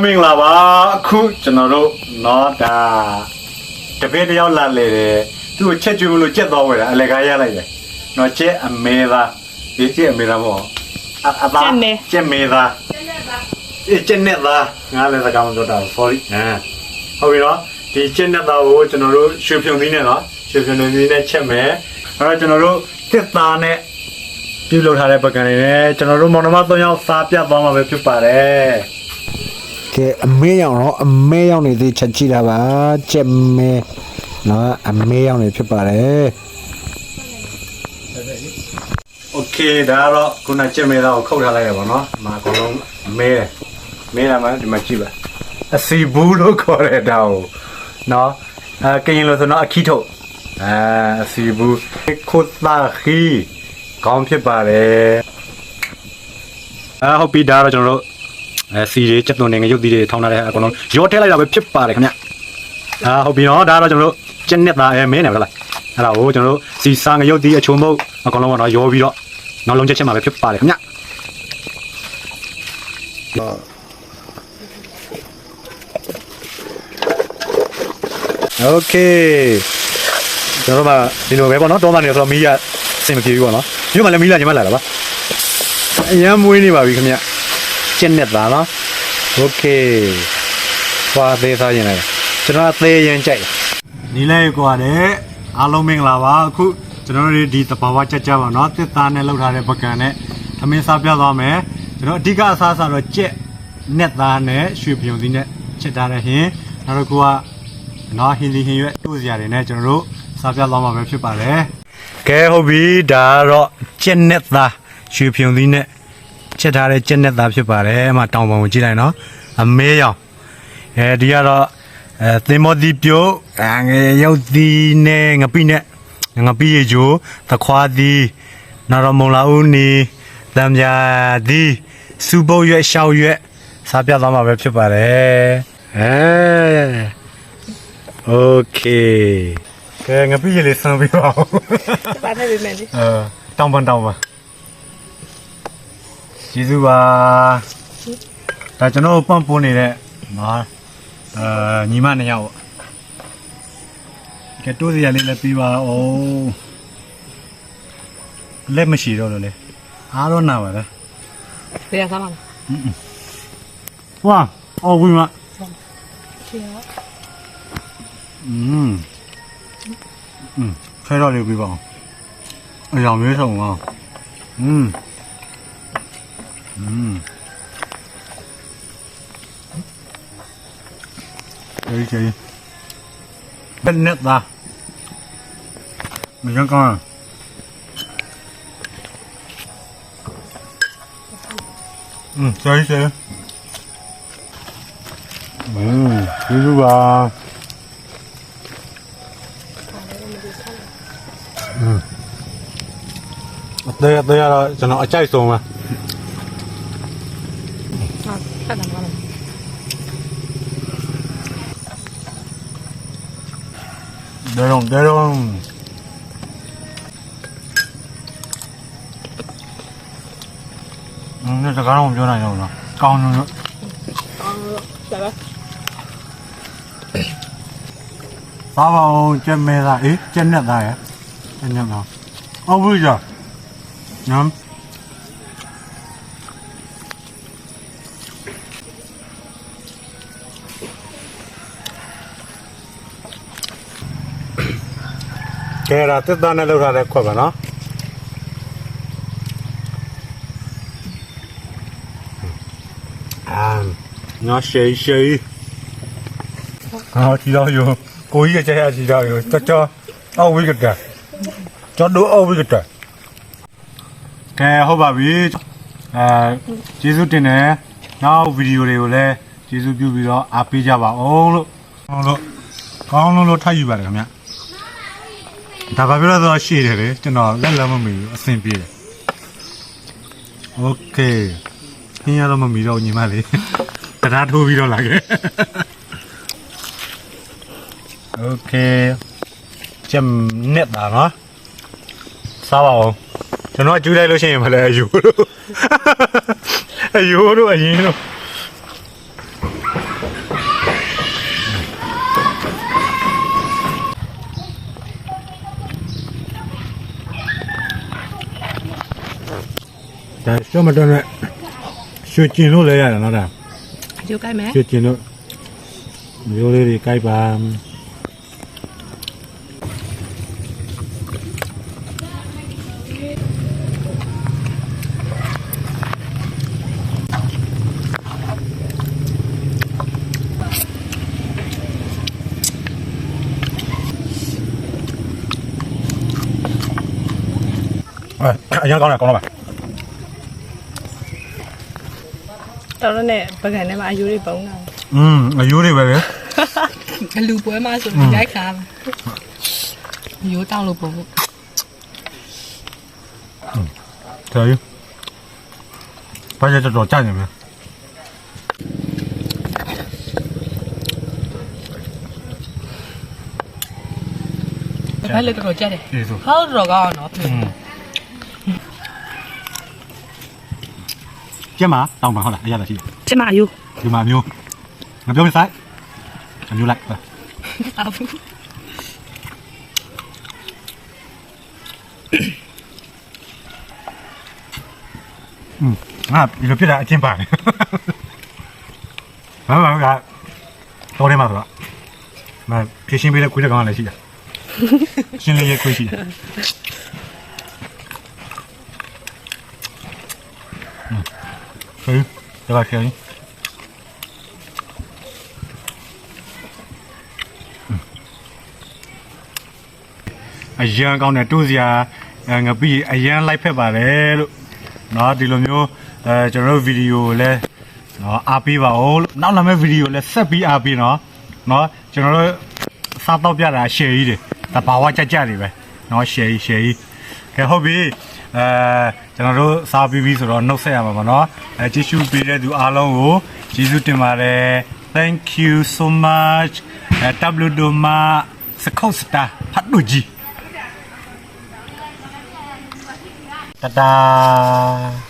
လုံးမင်္ဂလာပါအခုကျွန်တော်တို့နော်ဒါတပည့်တယောက်လာလေတယ်သူ့ကိုချက်ကျွေးမလို့ကြက်သွားဝယ်တာအလကားရလိုက်တယ်နော်ချက်အမေသားဒီချက်အမေသားပေါ့အသားချက်မေသားချက်နဲ့သားငါလည်းစကားမပြောတာ sorry ဟုတ်ပြီနော်ဒီချက်နဲ့သားကိုကျွန်တော်တို့ရွှေဖြုံသီးနဲ့နော်ရွှေဖြုံသီးနဲ့ချက်မယ်အဲ့တော့ကျွန်တော်တို့တစ်သားနဲ့ပြုလုပ်ထားတဲ့ပကံတွေနဲ့ကျွန်တော်တို့မောင်နှမ3ယောက်စားပြတ်သွားမှာပဲဖြစ်ပါတယ်ကဲအမေရောင်တော့အမေရောင်နေသေးချက်ကြည့်တာပါချက်မဲနော်အမေရောင်နေဖြစ်ပါတယ်โอเคဒါတော့ခုနချက်မဲသားကိုခုတ်ထားလိုက်ရပါတော့ဒီမှာအကုန်လုံးမဲလာမှဒီမှာကြည့်ပါအစီဘူးလို့ခေါ်တဲ့တောင်နော်ကရင်လို့ဆိုတော့အခီထုတ်အစီဘူးခုတ်တာခီကောင်းဖြစ်ပါတယ်ဟုတ်ပြီဒါတော့ကျွန်တော်တို့စီတွေချက်သွန်နေငရုတ်သီးတွေထောင်းထားတဲ့အကုန်လုံးရောထည့်လိုက်တာပဲဖြစ်ပါတယ်ခင်ဗျဟုတ်ပြီနော်ဒါတော့ကျွန်တော်တို့ချက်နဲ့သားမင်းနေပါလားအဲ့ဒါကိုကျွန်တော်တို့စီစားငရုတ်သီးအချုံမုတ်အကုန်လုံးကတော့ရောပြီးတော့နောက်လုံးချက်မှာပဲဖြစ်ပါတယ်ခင်ဗျโอเคကျွန်တော်တို့ဒီလိုပဲပေါ့နော်တောသားနေဆိုတော့မီးရအဆင်မပြေဘူးပေါ့နော်ဒီမှာလည်းမီးလာညီမလာတာပါအရန်မွေးနေပါပြီခင်ဗျချက်နဲ့သားနော်โอเคသွားသေးသားရင်လည်းကျွန်တော်သေးရင်ကြိုက်နီးလိုက်ကွာတဲ့အားလုံးမင်္ဂလာပါအခုကျွန်တော်တို့ဒီတဘာဝချက်ကြပါနော်တစ်သားနဲ့လောက်ထားတဲ့ပကံနဲ့သမင်းစားပြသွားမယ်ကျွန်တော်အဓိကအစားတော့ချက်နဲ့သားနဲ့ရွှေပြုံသီးနဲ့ချက်ထားတဲ့ဟင်းနောက်တစ်ခုကနော်ဟင်းလီဟင်းရွက်တို့စရာတွေနဲ့ကျွန်တော်တို့စားပြသွားမှာပဲဖြစ်ပါတယ်ကဲဟုတ်ပြီဒါတော့ချက်နဲ့သားရွှေပြုံသီးနဲ့ချက်ထားတဲ့ချက်နဲ့သားဖြစ်ပါတယ်အမှတောင်ပုံကိုကြည့်လိုက်နော်အမဲရောင်ဒီကတော့သင်္ဘောသီးပြုတ်ငယ်ရုပ်သီးနဲ့ငပိနဲ့ငပိရေချိုးသခွားသီးနောက်တော့မုံလာဦးနီတံမြာသီးစူပုတ်ရွက်ရှောက်ရွက်စားပြသွားမှာပဲဖြစ်ပါတယ်โอเคကဲငပိရေလေးဆန်းပြီးပါဦးပါထည့်ပေးမယ်လေတောင်းပန်ကျေးဇူးပါဒါကျွန်တော်ပန့်ပိုးနေတဲ့နော်ညီမ2ယောက်ပေါ့ကဲတိုးစရာလေးလည်းပြီးပါဦးလက်မရှိတော့လို့လေအားတော့နာပါလားဘယ်ရစားမလဲဝါအော်ဝီမချီရခဲတော့လေးပြီးပါအောင်အရောင်မျိုးဆုံးပါကျေးဘယ်နဲ့သားမရကောင်းကျေးကျေးဒီလိုပါအသေးရတော့ကျွန်တော်အကြိုက်ဆုံးပါဖတ်တာမလားဒေရုံနဲ့စကားတော့မပြောနိုင်တော့ဘူးနော်ကောင်းလို့ဒါပဲဘာပါအောင်ကျက်မဲသားကျက်နဲ့သားရကျက်နဲ့သားအော်ဘူးကြညမ်ကဲဒါတက်သားနဲ့လောက်ထားတဲ့ခွက်ပါနော်ညရှိဒီတော့ယောကိုကြီးကြရစီတော့ယောတော်အော်ဝိကတာတော်တို့အော်ဝိကတာကဲဟုတ်ပါပြီကျေးဇူးတင်တယ်နောက်ဗီဒီယိုတွေကိုလည်းကျေးဇူးပြုပြီးတော့အားပေးကြပါအောင်လို့ကောင်းလို့ထားယူပါတယ်ခင်ဗျဒါဘာပြောလဲဆိုတော့ရှေ့တယ်လေကျွန်တော်လက်မမီဘူးအဆင်ပြေတယ်โอเคခင်းရတော့မမီတော့ညီမလေးတရားထိုးပြီးတော့လာခဲ့โอเคကျမ်နဲ့တာနော်စားပါအောင်ကျွန်တော်ကျူးလိုက်လို့ရှိရင်မလဲအယူတို့အရင်တို့ ဒါရှော့မတွန်းနဲ့ရွှေကျင်လို့လဲရတယ်နော်ဒါ ယူကိုက်မယ် ရွှေကျင်လို့မျိုးလေးတွေကြိုက်ပါအရင်ကောင်းတာကောင်းတော့ပါ တော်တော်နဲ့ပကံထဲမှာအယူတွေပုံတာ အယိုးတွေပဲလေ အလူပွဲမှာဆိုရိုက်ခါအယူတောင်းလို့ပုံဖို့ တော်ရဘာကြတော့ကြာနေပြီ ဘယ်လိုတော့ကြက်တယ် ကျေးဇူး ဟောတော့ကောင်းတော့ ကျမတောင်းပါဟုတ်လားအရသာရှိတယ် ကျမအယူ ဒီမှာမျိုးငါပြောမဆိုင်အမျိုးလိုက်ပါ အော် ငါဒီလိုဖြစ်တာအချင်းပါတယ်ဘာမှမဟုတ်ကတော့နေမှာဆိုတော့မဖြည့်ရှင်းပေးတဲ့ခွေးတဲ့ကောင်ကလည်းရှိတယ်ရှင်းလေးရဲ့ခွေးရှိတယ်ဟေးဒါကခဲရင်အရန်ကောင်းတဲ့တိုးစရာငါပြီးအရန်လိုက်ဖက်ပါတယ်လို့เนาะဒီလိုမျိုးကျွန်တော်တို့ဗီဒီယိုလည်းเนาะအားပေးပါဦးလို့နောက်လာမယ့်ဗီဒီယိုလည်းဆက်ပြီးအားပေးเนาะကျွန်တော်တို့စားတော့ပြတာ share ကြီးတယ်တဘာဝကြကြတွေပဲเนาะ share ကြီးကဲဟုတ်ပြီကျွန်တော်တို့စားပြီးပြီဆိုတော့နှုတ်ဆက်ရမှာပါเนาะကြည့်ရှုပေးတဲ့သူအားလုံးကိုကျေးဇူးတင်ပါတယ် thank you so much w doma စကောက်စတာဖတ်လို့ကြီး Ta-da!